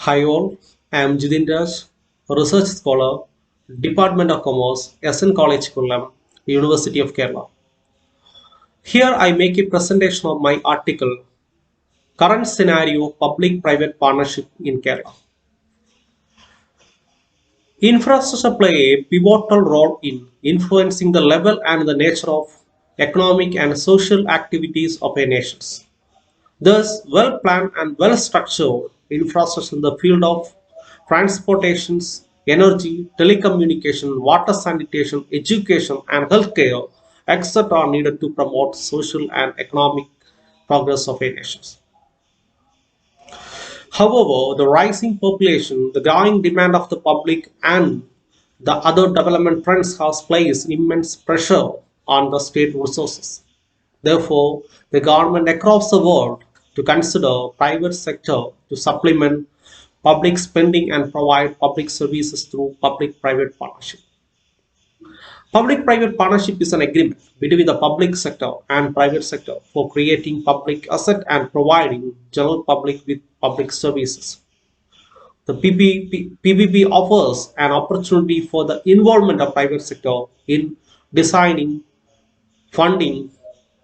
Hi all, I am Mdrc, Research Scholar, Department of Commerce, SN College Kollam, University of Kerala. Here I make a presentation of my article, Current Scenario Public-Private Partnership in Kerala. Infrastructure play a pivotal role in influencing the level and the nature of economic and social activities of a nation. Thus, well-planned and well-structured infrastructure in the field of transportations, energy, telecommunication, water sanitation, education, and healthcare, etc., are needed to promote social and economic progress of a nation. However, the rising population, the growing demand of the public, and the other development trends has placed immense pressure on the state resources. Therefore, the government across the world to consider private sector to supplement public spending and provide public services through public-private partnership. Public-private partnership is an agreement between the public sector and private sector for creating public asset and providing general public with public services. The PPP offers an opportunity for the involvement of private sector in designing, funding,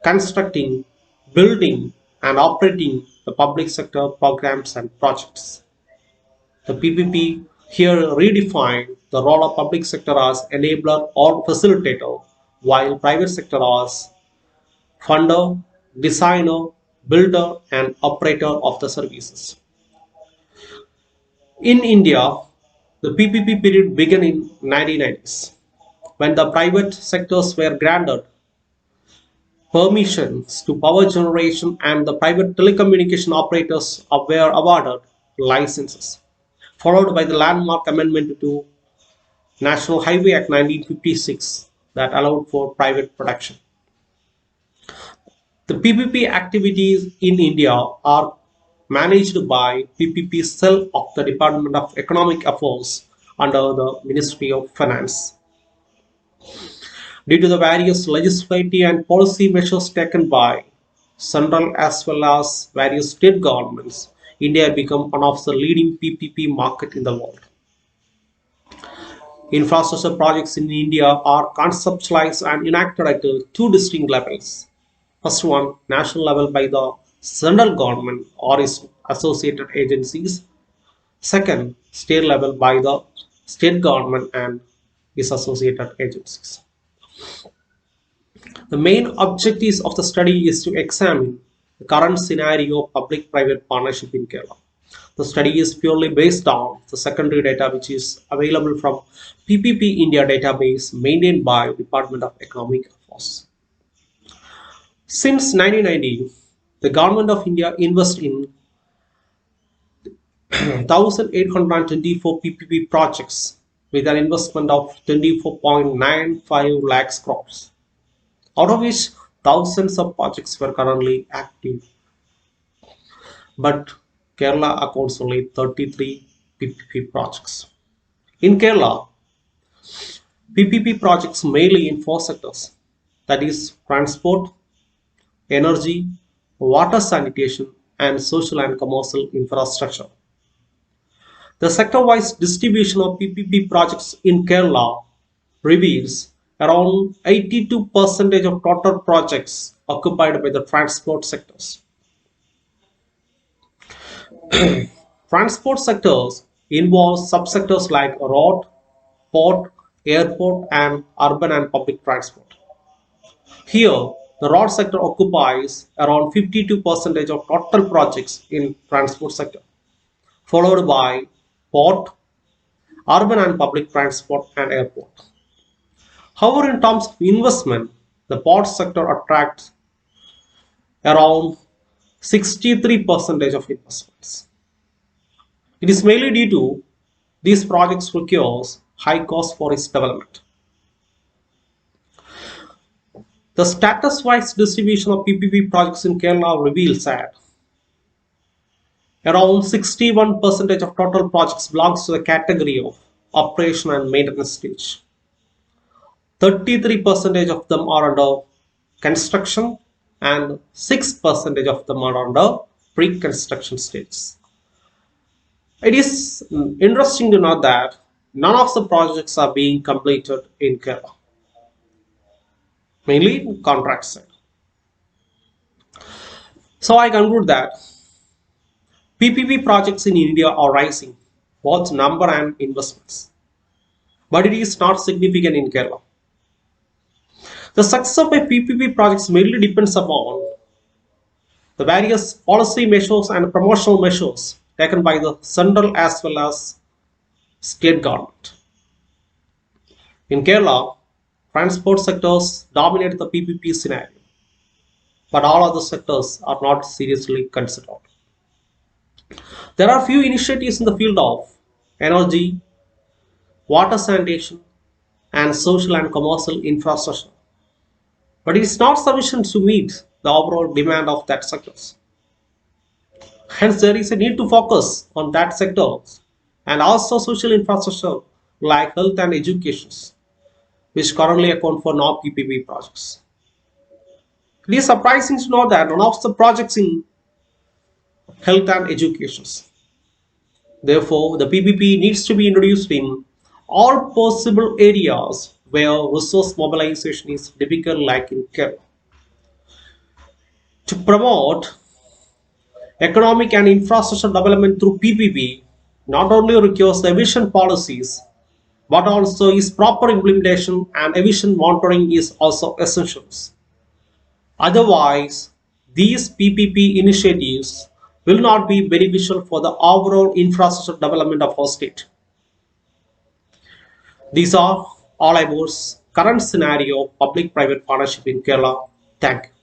constructing, building, and operating the public sector programs and projects. The PPP here redefined the role of public sector as enabler or facilitator, while private sector as funder, designer, builder, and operator of the services. In India, the PPP period began in 1990s when the private sectors were granted permissions to power generation and the private telecommunication operators were awarded licenses, followed by the landmark amendment to National Highway Act 1956 that allowed for private production. The PPP activities in India are managed by PPP cell of the Department of Economic Affairs under the Ministry of Finance. Due to the various legislative and policy measures taken by central as well as various state governments, India became one of the leading PPP market in the world. Infrastructure projects in India are conceptualized and enacted at two distinct levels. First one, national level by the central government or its associated agencies. Second, state level by the state government and its associated agencies. The main objectives of the study is to examine the current scenario of public-private partnership in Kerala. The study is purely based on the secondary data which is available from PPP India database maintained by Department of Economic Affairs. Since 1990, the Government of India invests in 1,824 PPP projects with an investment of 24.95 lakhs crores, out of which thousands of projects were currently active. But Kerala accounts only 33 PPP projects. In Kerala, PPP projects mainly in four sectors, that is transport, energy, water sanitation, and social and commercial infrastructure. The sector-wise distribution of PPP projects in Kerala reveals around 82% of total projects occupied by the transport sectors. Transport sectors involve subsectors like road, port, airport, and urban and public transport. Here, the road sector occupies around 52% of total projects in transport sector, followed by port, urban and public transport, and airport. However, in terms of investment, the port sector attracts around 63% of investments. It is mainly due to these projects requires high cost for its development. The status-wise distribution of PPP projects in Kerala reveals that around 61% of total projects belongs to the category of operation and maintenance stage. 33% of them are under construction and 6% of them are under pre-construction stages. It is interesting to note that none of the projects are being completed in Kerala, mainly in contract side. So I conclude that PPP projects in India are rising, both number and investments, but it is not significant in Kerala. The success of a PPP project mainly depends upon the various policy measures and promotional measures taken by the central as well as state government. In Kerala, transport sectors dominate the PPP scenario, but all other sectors are not seriously considered. There are few initiatives in the field of energy, water sanitation, and social and commercial infrastructure, but it is not sufficient to meet the overall demand of that sectors. Hence, there is a need to focus on that sectors and also social infrastructure like health and education, which currently account for non-PPP projects. It is surprising to know that none of the projects in health and education. Therefore, the PPP needs to be introduced in all possible areas where resource mobilization is difficult, like in Kerala. To promote economic and infrastructure development through PPP not only requires efficient policies but also is proper implementation and efficient monitoring is also essential. Otherwise, these PPP initiatives will not be beneficial for the overall infrastructure development of our state. These are all about current scenario of public-private partnership in Kerala. Thank you.